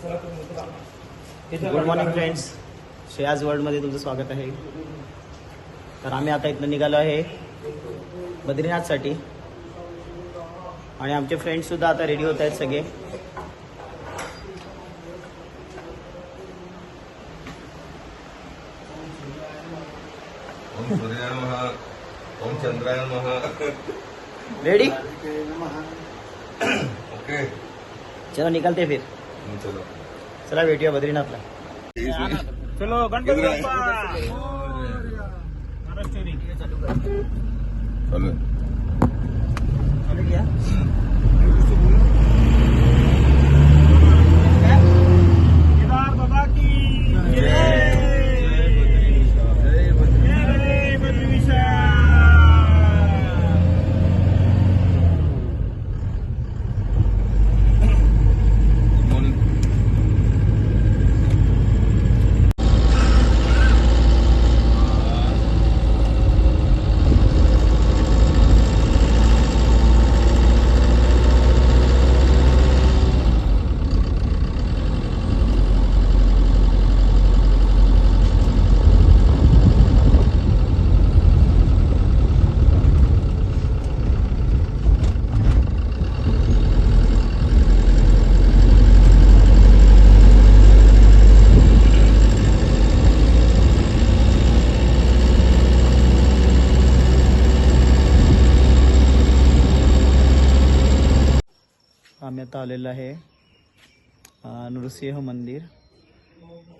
Good morning friends, Shreya's वर्ल्डमध्ये तुमचं स्वागत आहे. तर आम्ही आता इथनं निघालो आहे बद्रीनाथसाठी आणि आमचे फ्रेंड्ससुद्धा आता रेडी होत आहेत सगळे. ओम सूर्याय नमः, ओम चंद्राय नमः. रेडी? ओके, चलो निकलते फिर. चलो चला भेटूया बद्रीनाथला. चलो गणपती बाप्पा. चलो चालू किया. केदार बाबा की जय. आम्ही आता आलेलो आहे नृसिंह मंदिर,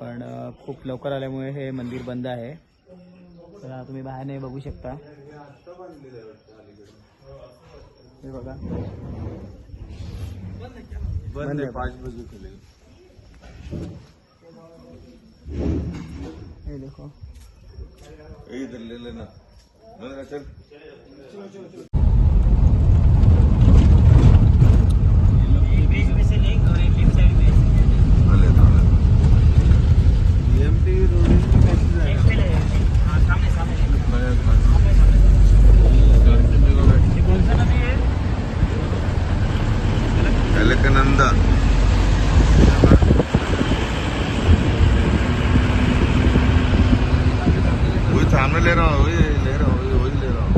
पण खूप लवकर आल्यामुळे हे मंदिर बंद आहे. तर तुम्ही बाहेर नाही बघू शकता. हे बघा बंद है, 5 बजे खुलेगा. हे देखो. इधर ले लेना. बंद चल. अलकनंदा वही सामने ले रहा हूँ, वही ले रहा हूँ, वही ले रहा हूँ.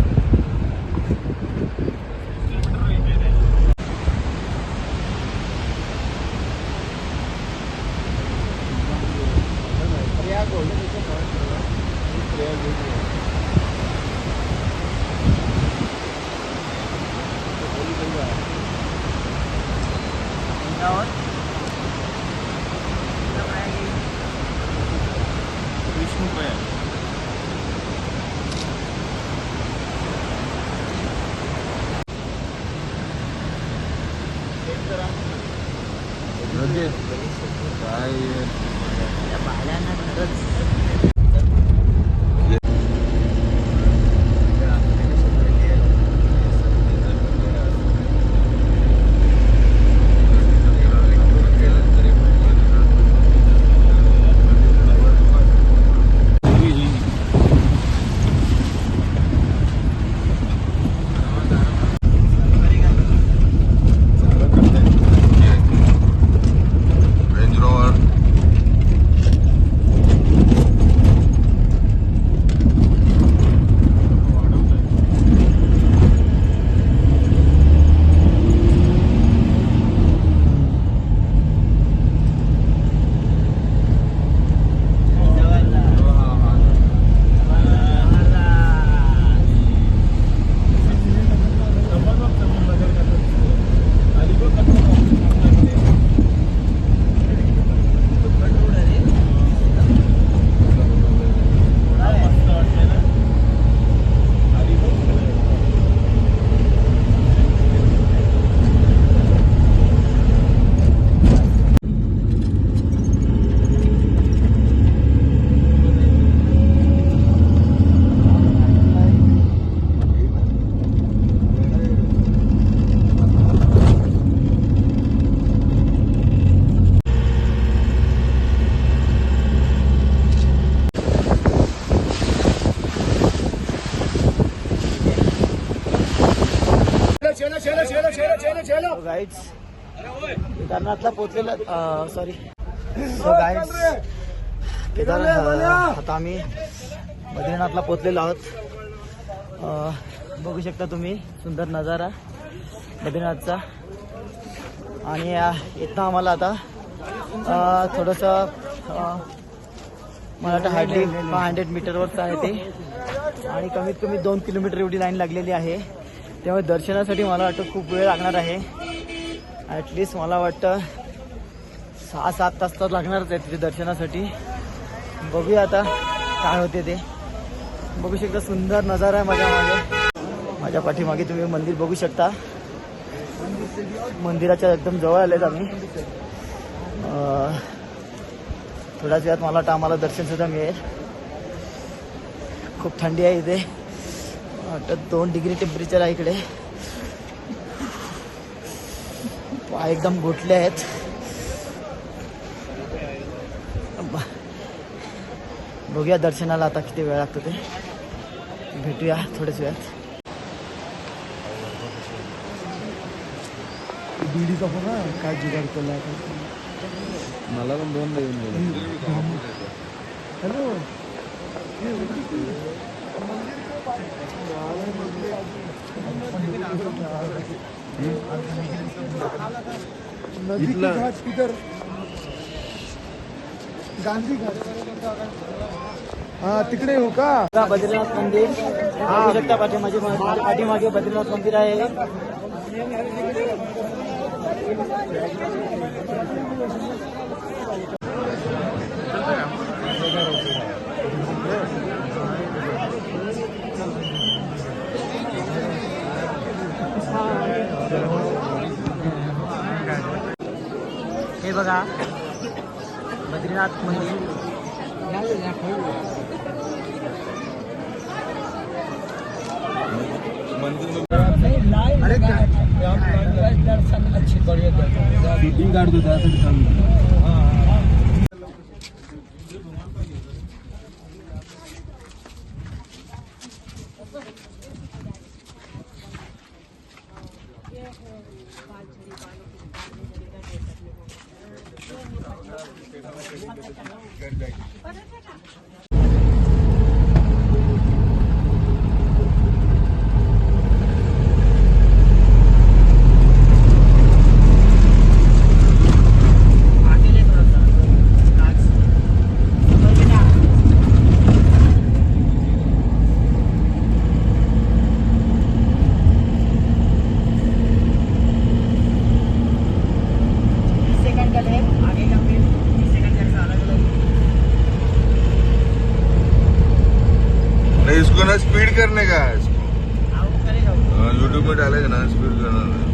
केदारनाथला पोहोचलेलं सॉरी सो गाईड्स आता आम्ही बद्रीनाथला पोहोचलेलो आहोत. बघू शकता तुम्ही सुंदर नजारा बद्रीनाथचा. आणि इथं आम्हाला आता थोडंसं मला वाटतं हार्डली 500 मीटरवरच आहे ते आणि कमीत कमी 2 किलोमीटर एवढी लाईन लागलेली आहे. त्यामुळे दर्शनासाठी मला वाटतं खूप वेळ लागणार आहे. ॲटलिस्ट मला वाटतं 6-7 तास तर लागणारच आहे तिथे दर्शनासाठी. बघूया आता काय होते ते. बघू शकता सुंदर नजारा आहे माझ्या मागे. माझ्या पाठीमागे तुम्ही मंदिर बघू शकता. मंदिराच्या एकदम जवळ आलेत आम्ही. थोड्याच वेळात मला वाटतं आम्हाला दर्शन सुद्धा मिळेल. खूप थंडी आहे इथे. वाटतं 2 डिग्री टेम्परेचर आहे इकडे. पाय एकदम घोटले आहेत. बघूया दर्शनाला आता किती वेळ लागतो ते. भेटूया थोड्याच वेळात. बीडीचा पण काय जुगाड केला मला पण 2 देऊन हॅलो. गांधी घाट तिकडे येऊ का. बद्रीनाथ मंदिर बघू शकता. पाठीमागे बद्रीनाथ मंदिर आहे. हे बघा बद्रीनाथ मंदिर. अरे दर्शन अच्छी बढ़िया शूटिंग काढतो त्यासाठी सांगितलं. इसको ना स्पीड करने का है. इसको यूट्यूब में डालेगा ना स्पीड करना.